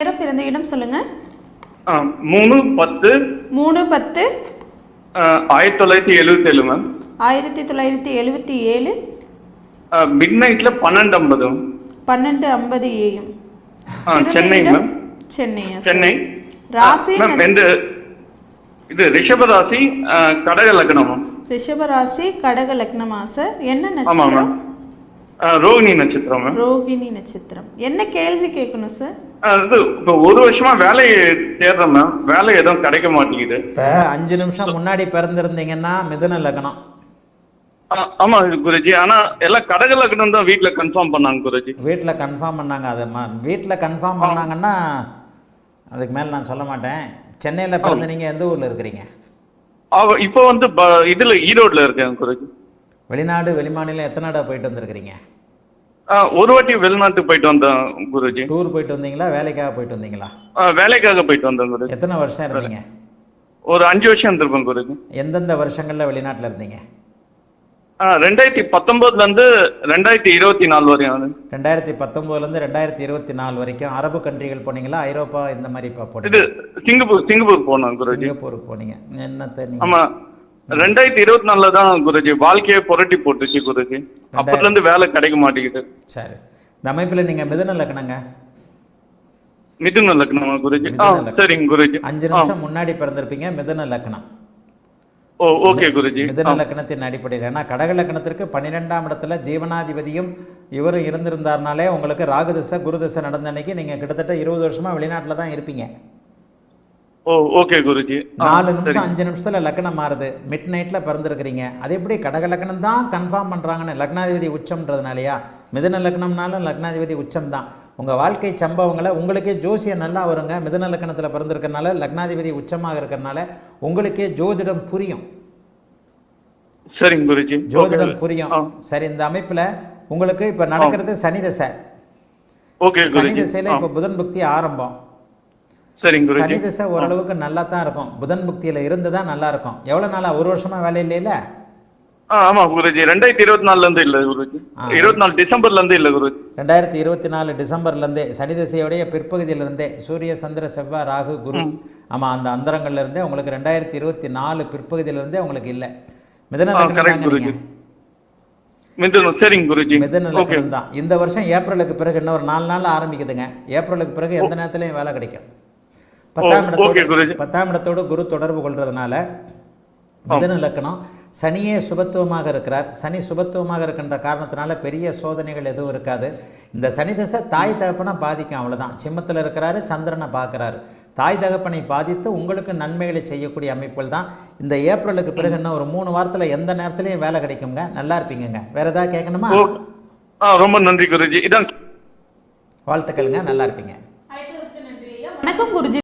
நேரம் பிறந்த இடம் சொல்லுங்க. 3/10 3/10 1977 மேம். 1977 மிட் நைட்ல 12:50. 12:50 AM. சென்னை மேம். சென்னை. ராசி மேம் இது ரிஷப ராசி, கடக லக்னம். ரிஷப ராசி கடக லக்னமா சார்? என்ன ஆமா நட்சத்திரம்? மேம். ரோகிணி நட்சத்திரம் மேம். ரோகிணி நட்சத்திரம். என்ன கேள்வி கேட்கணும் சார்? அது இப்போ ஒரு வருஷமா வேலை தேடுறேன் மேம். வேலை எதுவும் கிடைக்க மாட்டேங்குது. இப்போ 5 நிமிஷம் முன்னாடி பிறந்திருந்தீங்கன்னா மிதுன லக்னம். ஆமா குருஜி. ஆனா எல்லாம் கடக லக்னம் தான் வீட்டில் கன்ஃபார்ம் பண்ணாங்க குருஜி. வீட்டில் கன்ஃபார்ம் பண்ணாங்க. அது வீட்டில் கன்ஃபார்ம் பண்ணாங்கன்னா அதுக்கு மேலே நான் சொல்ல மாட்டேன். சென்னையில் பிறந்த நீங்கள் எந்த ஊரில் இருக்கிறீங்க? இப்போ வந்து இதில் ஈரோட்டில் இருக்கேன் குருஜி. வெளிநாடு வெளிமாநிலம் எத்தனை நாடாக போயிட்டு வந்திருக்கிறீங்க? ஒரு வாட்டி வெளிநாட்டுக்கு போயிட்டு வந்தேன் குருஜி. டூர் போயிட்டு வந்தீங்களா, வேலைக்காக போயிட்டு வந்தீங்களா? வேலைக்காக போயிட்டு வந்தேன் குருஜி. எத்தனை வருஷம் இருந்தீங்க? ஒரு 5 வருஷம் இருந்திருப்பேன் குருஜி. எந்தெந்த வருஷங்களில் வெளிநாட்டில் இருந்தீங்க? 2019 2024 வரையும். 2019 2024 வரைக்கும் அரபு கண்ட்ரிகள் போனீங்களா, ஐரோப்பா இந்த மாதிரி போனீங்க? இது சிங்கப்பூர் போனோம் குருஜி. சிங்கப்பூருக்கு போனீங்க. என்னத்தை? ஆமா, 2024 தான் குருஜி வாழ்க்கையை புரட்டி போட்டுச்சு குருஜி. அப்பத்துல இருந்து வேலை கிடைக்க மாட்டேங்குது. சரி, இந்த அமைப்பில் நீங்க மிதுன லக்னங்க. மிதுன லக்னமா குருஜி? சரிங்க குருஜி. 5 நிமிஷம் முன்னாடி பிறந்திருப்பீங்க. மிதுன லக்னம். ஓகே குருஜி. மிதுன லக்னத்தின் அடிப்படையில், ஏன்னா கடக லக்னத்திற்கு 12ஆம் இடத்துல ஜீவனாதிபதியும் இவரும் இருந்திருந்தாருனாலே உங்களுக்கு ராகு திசை குரு திசை நடந்த அன்னைக்கு நீங்க கிட்டத்தட்ட 20 வருஷமா வெளிநாட்டில் தான் இருப்பீங்க. ஓகே குருஜி. 4 நிமிஷம் 5 நிமிஷத்துல லக்னம் மாறுது. மிட் நைட்ல பிறந்திருக்கிறீங்க. அது எப்படி கடக லக்னம் தான் கன்ஃபார்ம் பண்றாங்கன்னு? லக்னாதிபதி உச்சம்ன்றதுனாலயா? மிதுன லக்னம்னாலும் லக்னாதிபதி உச்சம் தான். உங்க வாழ்க்கை சம்பவங்களை உங்களுக்கே ஜோசியம் நல்லா வருங்க. மிதுன லக்னத்தில் பிறந்திருக்கிறதுனால லக்னாதிபதி உச்சமாக இருக்கிறதுனால உங்களுக்கே ஜோதிடம் புரியும். சரிங்க குருஜி. ஜோதிடம் புரியும். சரி, இந்த அமைப்புல உங்களுக்கு இப்ப நடக்கிறது சனி திசை. சனி திசையில இப்ப புதன் புக்தி ஆரம்பம். சனி திசை ஓரளவுக்கு நல்லா தான் இருக்கும். புதன் புக்தியில இருந்து தான் நல்லா இருக்கும். எவ்வளவு நாளா? ஒரு வருஷமா வேலை இல்லையில? ஆமா குருஜி. 2024 இருந்து இல்ல குருஜி. 24 டிசம்பர்ல இருந்து இல்ல குருஜி. 2024 டிசம்பர்ல இருந்தே சனி திசையோடைய பிற்பகுதியில இருந்தே சூரிய சந்திர செவ்வாய் ராகு குரு, ஆமா, அந்த அந்தரங்கள்ல இருந்தே உங்களுக்கு 2024 பிற்பகுதியில இருந்தே உங்களுக்கு இல்ல. மிதுன லக்னம். சரிங்க குருஜி. மிதுன லக்னம் தான். இந்த வருஷம் ஏப்ரலுக்கு பிறகு இன்னொரு 4 நாள் ஆரம்பிக்குதுங்க. ஏப்ரலுக்கு பிறகு எந்த நேரத்திலையும் வேலை கிடைக்கும். 10ஆம் இடத்தோடு குரு தொடர்பு கொள்றதுனால மிதுன லக்னம். சனியே சுபத்துவமாக இருக்கிறார். சனி சுபத்துவமாக இருக்கின்ற காரணத்தினால பெரிய சோதனைகள் எதுவும் இருக்காது. இந்த சனி திசை தாய் தகப்பனை பாதிக்கும், அவ்வளோதான். சிம்மத்தில் இருக்கிறாரு, சந்திரனை பார்க்குறாரு. தாய் தகப்பனை பாதித்து உங்களுக்கு நன்மைகளை செய்யக்கூடிய அமைப்புகள் தான். இந்த ஏப்ரலுக்கு பிறகு இன்னும் ஒரு 3 வாரத்தில் எந்த நேரத்திலையும் வேலை கிடைக்குங்க. நல்லா இருப்பீங்க. வேற ஏதாவது கேட்கணுமா? ரொம்ப நன்றி குருஜி. வாழ்த்துக்கள்ங்க. நல்லா இருப்பீங்க. வணக்கம் குருஜி.